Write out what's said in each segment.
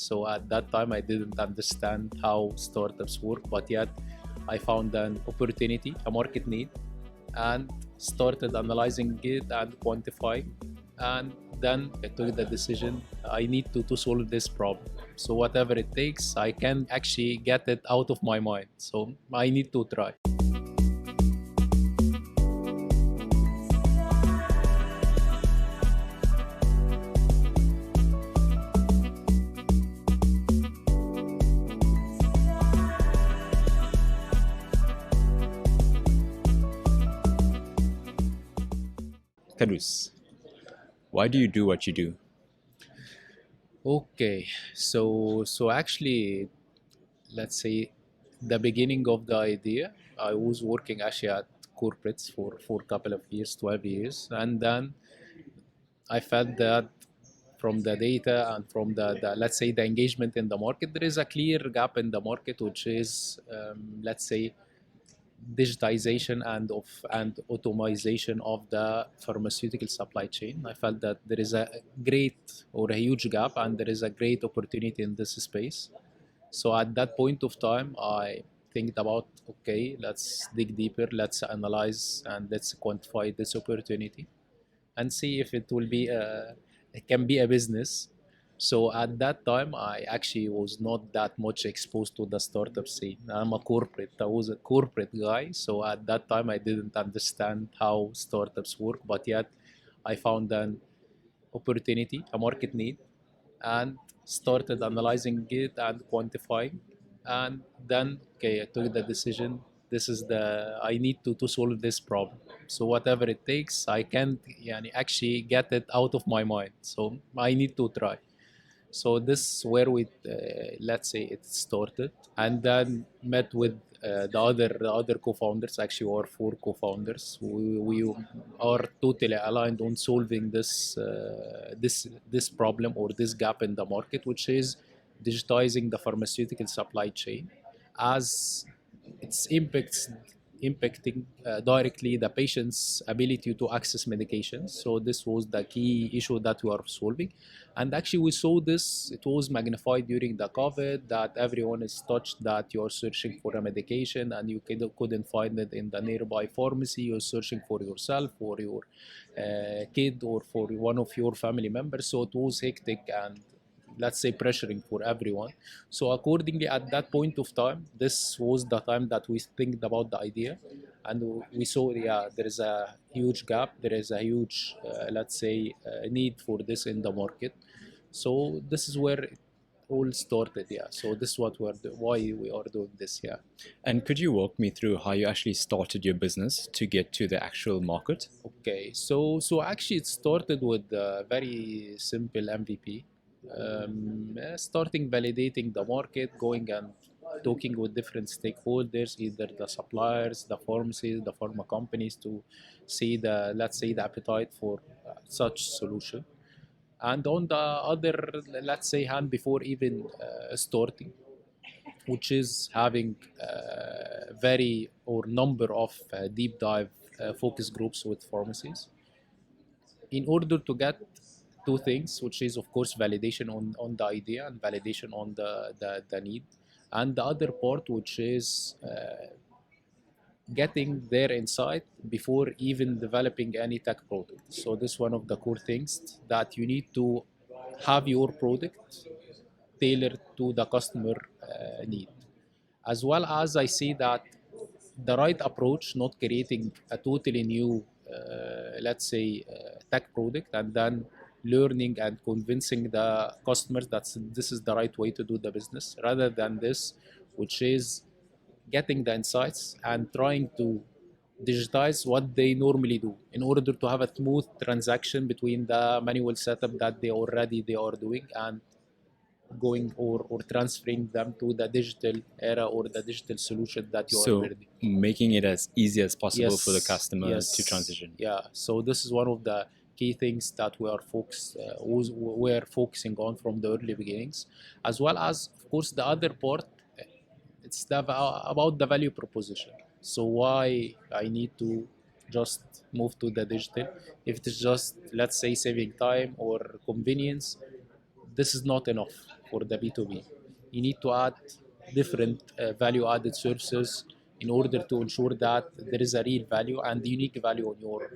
So at that time, I didn't understand how startups work, but yet I found an opportunity, a market need, and started analyzing it and quantifying. And then I took the decision I need to solve this problem. So whatever it takes, I can actually get it out of my mind. So I need to try. Kadous, why do you do what you do? Okay, so actually, let's say the beginning of the idea, I was working actually at corporates for a couple of years, 12 years, and then I felt that from the data and from the let's say the engagement in the market, there is a clear gap in the market, which is let's say digitization and automation of the pharmaceutical supply chain. I felt that there is a great or a huge gap and there is a great opportunity in this space. So at that point of time, I think about, okay, let's dig deeper, let's analyze and let's quantify this opportunity and see if it will be it can be a business. So at that time, I actually was not that much exposed to the startup scene. I'm a corporate. I was a corporate guy. So at that time, I didn't understand how startups work, but yet I found an opportunity, a market need, and started analyzing it and quantifying. And then, okay, I took the decision. This is the I need to solve this problem. So whatever it takes, I can't actually get it out of my mind. So I need to try. So this is where we let's say it started, and then met with the other co-founders. Actually, we are four co-founders. We are totally aligned on solving this problem or this gap in the market, which is digitizing the pharmaceutical supply chain, as its impacting directly the patient's ability to access medications. So this was the key issue that we are solving. And actually we saw this, it was magnified during the COVID, that everyone is touched that you're searching for a medication and you couldn't find it in the nearby pharmacy. You're searching for yourself, for your kid, or for one of your family members. So it was hectic and, let's say, pressuring for everyone. So accordingly, at that point of time, this was the time that we think about the idea, and we saw, yeah, there is a huge gap, there is a huge, let's say, need for this in the market. So this is where it all started. Yeah. So this is what why we are doing this. Yeah. And could you walk me through how you actually started your business to get to the actual market? Okay. So actually, it started with a very simple MVP. Starting validating the market, going and talking with different stakeholders, either the suppliers, the pharmacies, the pharma companies, to see the, let's say, the appetite for such solution. And on the other, let's say, hand, before even starting, which is having very or number of deep dive focus groups with pharmacies in order to get two things, which is of course validation on the idea and validation on the need, and the other part, which is getting their insight before even developing any tech product. So this is one of the core things, that you need to have your product tailored to the customer need, as well as I see that the right approach, not creating a totally new, let's say, tech product, and then learning and convincing the customers that this is the right way to do the business, rather than this, which is getting the insights and trying to digitize what they normally do in order to have a smooth transaction between the manual setup that they are doing, and going or transferring them to the digital era or the digital solution that you are So, building. making it as easy as possible for the Yes, customer to yes, transition. yeah. So this is one of the key things that we're focusing on from the early beginnings, as well as, of course, the other part. It's about the value proposition. So why I need to just move to the digital? If it's just, let's say, saving time or convenience, this is not enough. for the B2B. You need to add different value added services in order to ensure that there is a real value and unique value on your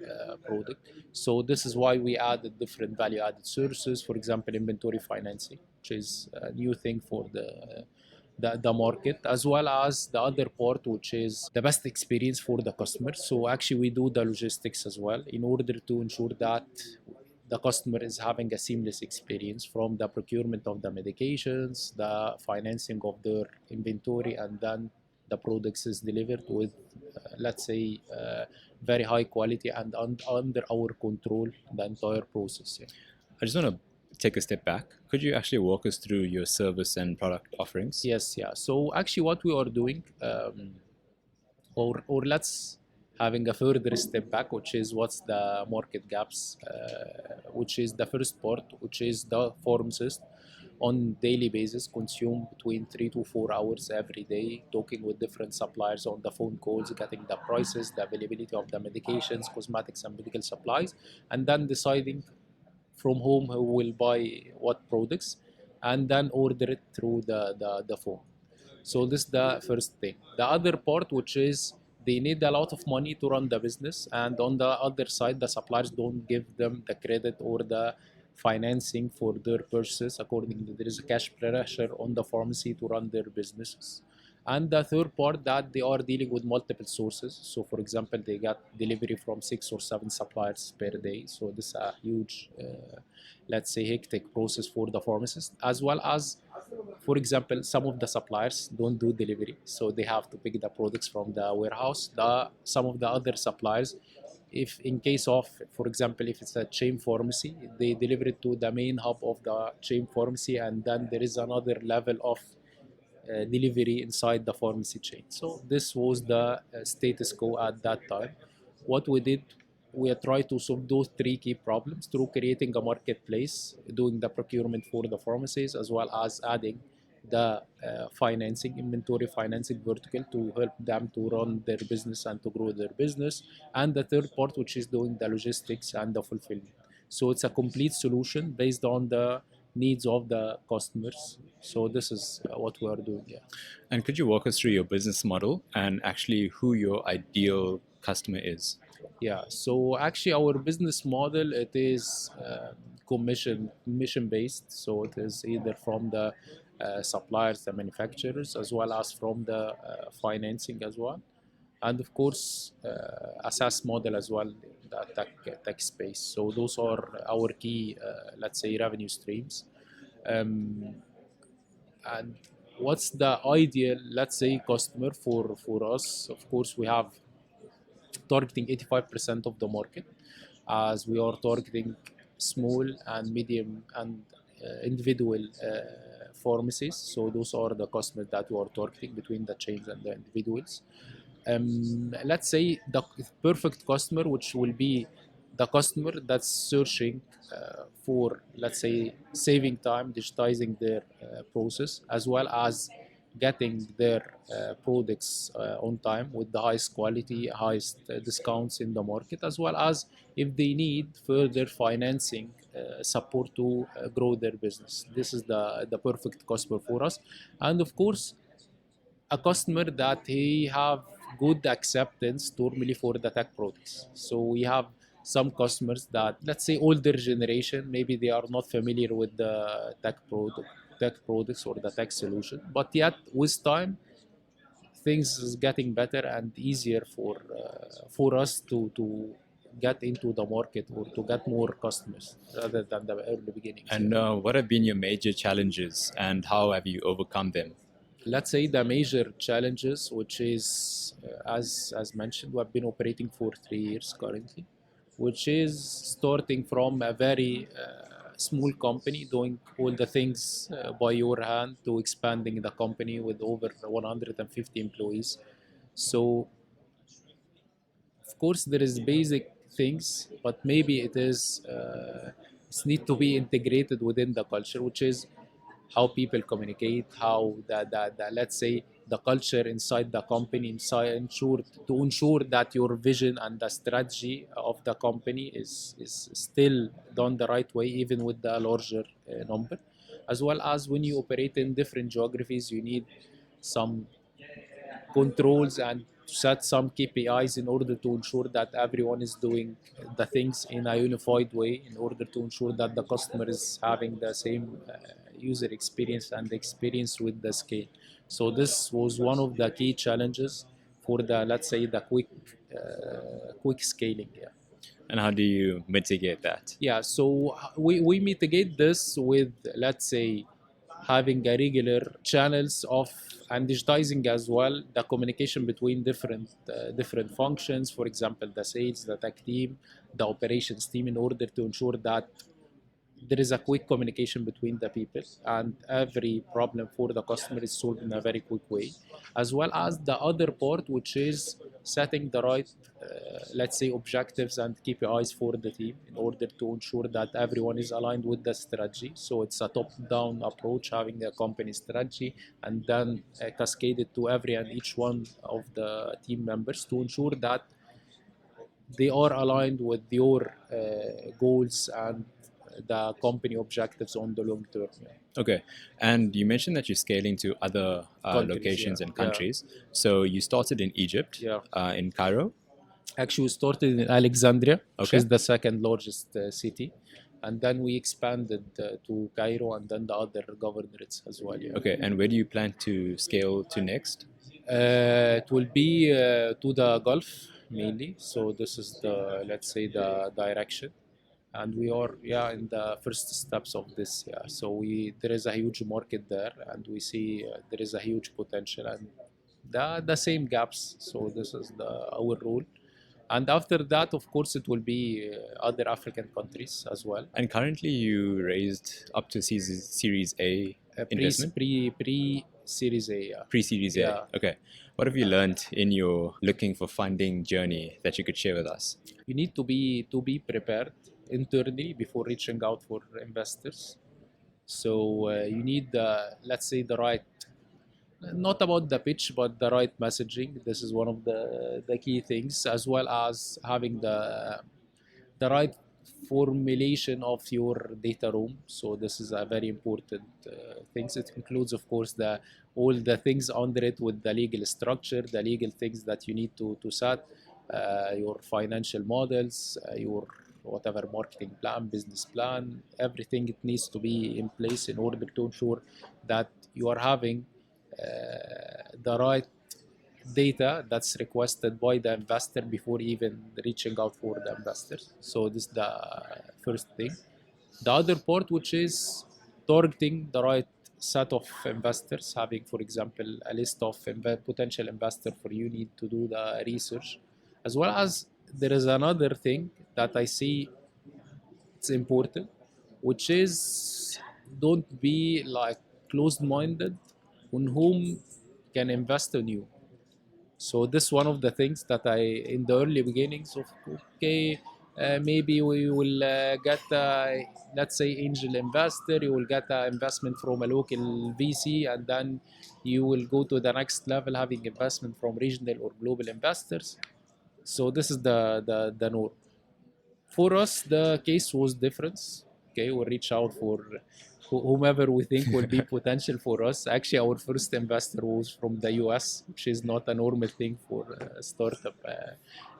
product. So this is why we added different value added services, for example, inventory financing, which is a new thing for the market, as well as the other part, which is the best experience for the customer. So actually we do the logistics as well in order to ensure that the customer is having a seamless experience from the procurement of the medications, the financing of their inventory, and then the products is delivered with, let's say, very high quality and under our control the entire process. Yeah. I just want to take a step back. Could you actually walk us through your service and product offerings? Yes, yeah. So actually, what we are doing, or let's having a further step back, which is what's the market gaps, which is the first part, which is the pharmacist on daily basis consume between 3 to 4 hours every day, talking with different suppliers on the phone calls, getting the prices, the availability of the medications, cosmetics, and medical supplies, and then deciding from whom who will buy what products, and then order it through the phone. So this is the first thing. The other part, which is they need a lot of money to run the business, and on the other side, the suppliers don't give them the credit or the financing for their purchases. Accordingly, there is a cash pressure on the pharmacy to run their businesses. And the third part, that they are dealing with multiple sources. So for example, they got delivery from 6 or 7 suppliers per day. So this is a huge, let's say, hectic process for the pharmacist, as well as, for example, some of the suppliers don't do delivery, so they have to pick the products from the warehouse. Some of the other suppliers, if in case of, for example, if it's a chain pharmacy, they deliver it to the main hub of the chain pharmacy, and then there is another level of delivery inside the pharmacy chain. So this was the status quo at that time. What we did, we tried to solve those 3 key problems through creating a marketplace, doing the procurement for the pharmacies, as well as adding the financing, inventory financing vertical to help them to run their business and to grow their business. And the third part, which is doing the logistics and the fulfillment. So it's a complete solution based on the needs of the customers. So this is what we are doing. Yeah. And could you walk us through your business model and actually who your ideal customer is? Yeah. So actually, our business model, it is commission based. So it is either from the suppliers, the manufacturers, as well as from the financing as well, and of course a SaaS model as well, the tech space. So those are our key, let's say, revenue streams. Um, and what's the ideal, let's say, customer for us? Of course, we have targeting 85% of the market, as we are targeting small and medium and individual pharmacies. So those are the customers that we are targeting between the chains and the individuals. Let's say the perfect customer, which will be the customer that's searching for, let's say, saving time, digitizing their process, as well as getting their products on time with the highest quality, highest discounts in the market, as well as if they need further financing support to grow their business. This is the perfect customer for us. And of course, a customer that he have good acceptance normally for the tech products. So we have some customers that, let's say, older generation, maybe they are not familiar with the tech products or the tech solution, but yet with time things is getting better and easier for us to get into the market or to get more customers rather than the early beginnings. And what have been your major challenges and how have you overcome them? Let's say the major challenges, which is as mentioned, we have been operating for 3 years currently, which is starting from a very small company doing all the things by your hand to expanding the company with over 150 employees. So of course there is basic things, but maybe it need to be integrated within the culture, which is how people communicate, how the let's say the culture inside the company, ensure that your vision and the strategy of the company is still done the right way, even with the larger number. as well as when you operate in different geographies, you need some controls and set some KPIs in order to ensure that everyone is doing the things in a unified way, in order to ensure that the customer is having the same user experience and experience with the scale. So this was one of the key challenges for the, let's say, the quick scaling. Yeah. And how do you mitigate that? Yeah, so we mitigate this with, let's say, having a regular channels of and digitizing as well the communication between different functions. For example, the sales, the tech team, the operations team, in order to ensure that there is a quick communication between the people and every problem for the customer is solved in a very quick way, as well as the other part, which is setting the right let's say objectives and KPIs for the team in order to ensure that everyone is aligned with the strategy. So it's a top-down approach, having a company strategy and then cascaded to every and each one of the team members to ensure that they are aligned with your goals and the company objectives on the long term. Yeah. Okay, and you mentioned that you're scaling to other Countries, yeah, locations and yeah, countries. So you started in Egypt, yeah. in Cairo. Actually, we started in Alexandria, which Okay. is the second largest city, and then we expanded to Cairo and then the other governorates as well. Yeah. Okay, and where do you plan to scale to next? It will be to the Gulf mainly. So this is the, let's say, the direction, and we are, yeah, in the first steps of this. Yeah, so we there is a huge market there, and we see there is a huge potential and the same gaps. So this is our role. And after that, of course, it will be other African countries as well. And currently, you raised up to Series A investment, Pre Series A. Yeah. pre-Series Yeah. A. Okay, what have you learned in your looking for funding journey that you could share with us? You need to be prepared internally before reaching out for investors. So you need the, let's say, the right, not about the pitch, but the right messaging. This is one of the key things, as well as having the right formulation of your data room. So this is a very important things. It includes, of course, the all the things under it with the legal structure, the legal things that you need to set, your financial models, your whatever marketing plan, business plan, everything it needs to be in place in order to ensure that you are having the right data that's requested by the investor before even reaching out for the investors. So this is the first thing. The other part, which is targeting the right set of investors, having, for example, a list of potential investor for you need to do the research, as well as there is another thing that I see it's important, which is don't be like closed-minded on whom can invest in you. So this is one of the things that I, in the early beginnings of, okay, maybe we will get a, let's say, angel investor, you will get an investment from a local VC, and then you will go to the next level having investment from regional or global investors. So this is the norm. For us, the case was different. Okay, we reach out for whomever we think will be potential for us. Actually, our first investor was from the US, which is not a normal thing for a startup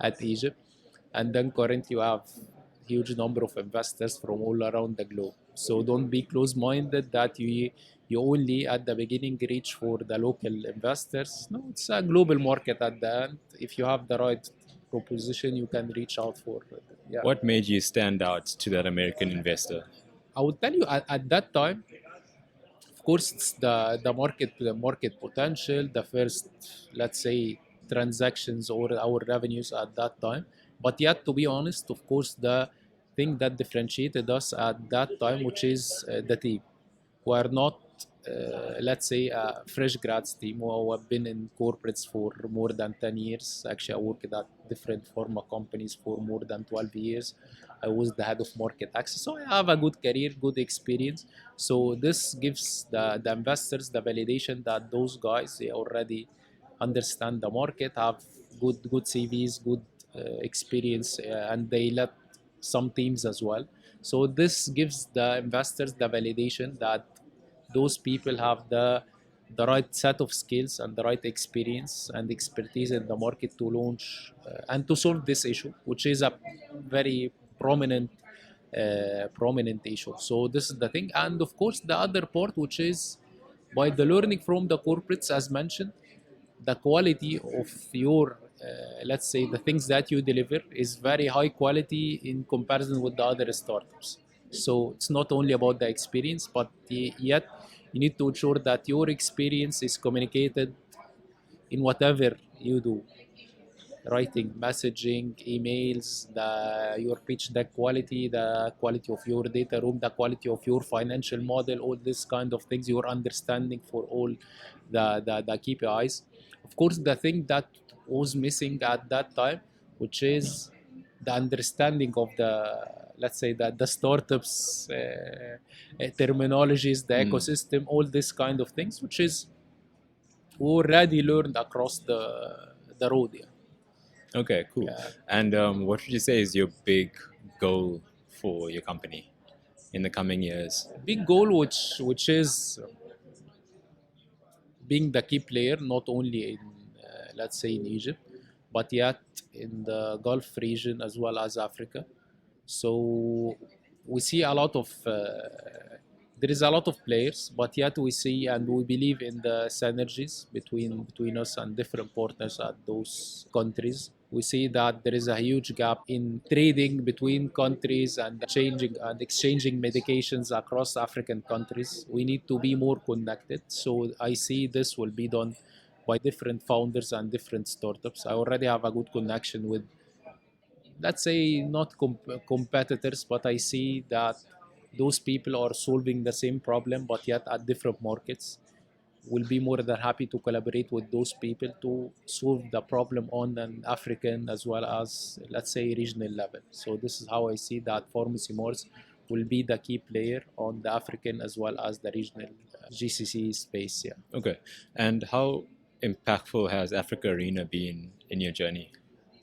at Egypt. And then currently you have huge number of investors from all around the globe. So don't be close-minded that you only at the beginning reach for the local investors. No, it's a global market at the end. If you have the right proposition, you can reach out for. Yeah. What made you stand out to that American investor? I would tell you at that time, of course, it's the market potential, the first, let's say, transactions or our revenues at that time. But yet, to be honest, of course, the thing that differentiated us at that time, which is the team, who are not, let's say, a fresh grads team who have been in corporates for more than 10 years. Actually, I worked at different pharma companies for more than 12 years. I was the head of market access. So I have a good career, good experience. So this gives the investors the validation that those guys, they already understand the market, have good CVs, good experience, and they led some teams as well. So this gives the investors the validation that those people have the right set of skills and the right experience and expertise in the market to launch and to solve this issue, which is a very prominent issue. So this is the thing, and of course the other part, which is by the learning from the corporates, as mentioned, the quality of your let's say the things that you deliver is very high quality in comparison with the other startups. So it's not only about the experience, but yet you need to ensure that your experience is communicated in whatever you do, writing, messaging, emails, your pitch deck quality, the quality of your data room, the quality of your financial model, all this kind of things, your understanding for all the KPIs. Of course, the thing that was missing at that time, which is the understanding of let's say the startups terminologies, the ecosystem, all this kind of things, which is already learned across the road. Yeah. Okay, cool. Yeah. And what would you say is your big goal for your company in the coming years? Big goal, which is being the key player, not only in let's say in Egypt, but yet in the Gulf region as well as Africa. So we see a lot of there is a lot of players, but yet we see and we believe in the synergies between us and different partners at those countries. We see that there is a huge gap in trading between countries and changing and exchanging medications across African countries. We need to be more connected. So I see this will be done by different founders and different startups. I already have a good connection with, let's say, not competitors, but I see that those people are solving the same problem, but yet at different markets. Will be more than happy to collaborate with those people to solve the problem on an African as well as, let's say, regional level. So this is how I see that Pharmacy Mart will be the key player on the African as well as the regional GCC space. Yeah. Okay. And how impactful has Africa Arena been in your journey?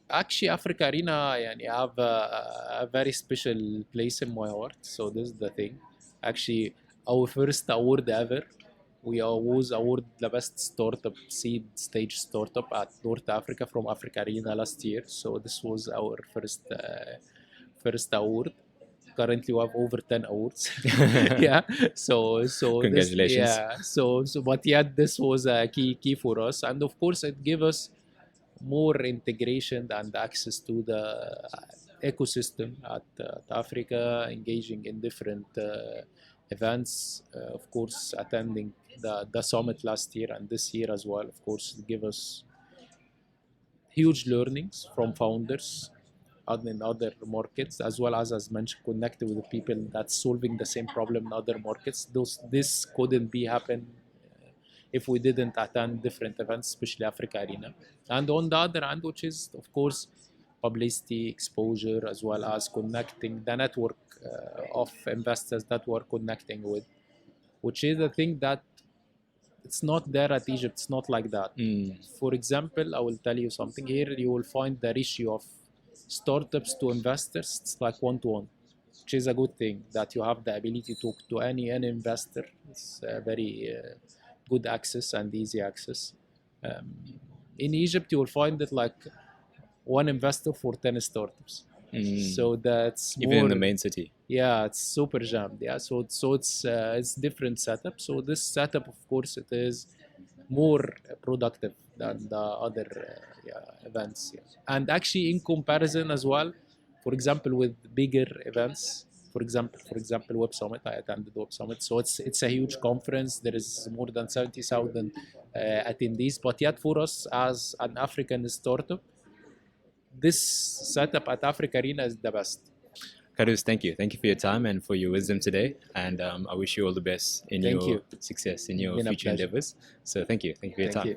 Actually, Africa Arena يعني have a very special place in my heart. So this is the thing. Actually, our first award ever, we was awarded the best startup seed stage startup at North Africa from Africa Arena last year. So this was our first award. Currently, we have over 10 awards. Yeah. So this, Congratulations. yeah. So but yet this was a key for us, and of course it gave us more integration and access to the ecosystem at Africa, engaging in different events, of course, attending the summit last year and this year as well, of course, give us huge learnings from founders in other markets, as well as mentioned, connected with people that's solving the same problem in other markets. This couldn't be happen if we didn't attend different events, especially Africa Arena. And on the other hand, which is, of course, publicity, exposure, as well as connecting the network of investors that we're connecting with, which is the thing that it's not there at Egypt. It's not like that. For example, I will tell you something here. You will find the ratio of startups to investors. It's like 1-to-1, which is a good thing that you have the ability to talk to any investor. It's very good access and easy access. In Egypt, you will find it like one investor for 10 startups. So that's more, even in the main city. Yeah, it's super jammed. Yeah, so it's different setup. So this setup, of course, it is more productive than the other events. Yeah. And actually, in comparison as well, for example, with bigger events, for example, Web Summit. I attended Web Summit, so it's a huge conference. There is more than 70,000 attendees. But yet, for us as an African startup, this setup at Africa Arena is the best. Kadous, thank you. Thank you for your time and for your wisdom today. And I wish you all the best in your success, in your future endeavors. So thank you. Thank you for your time.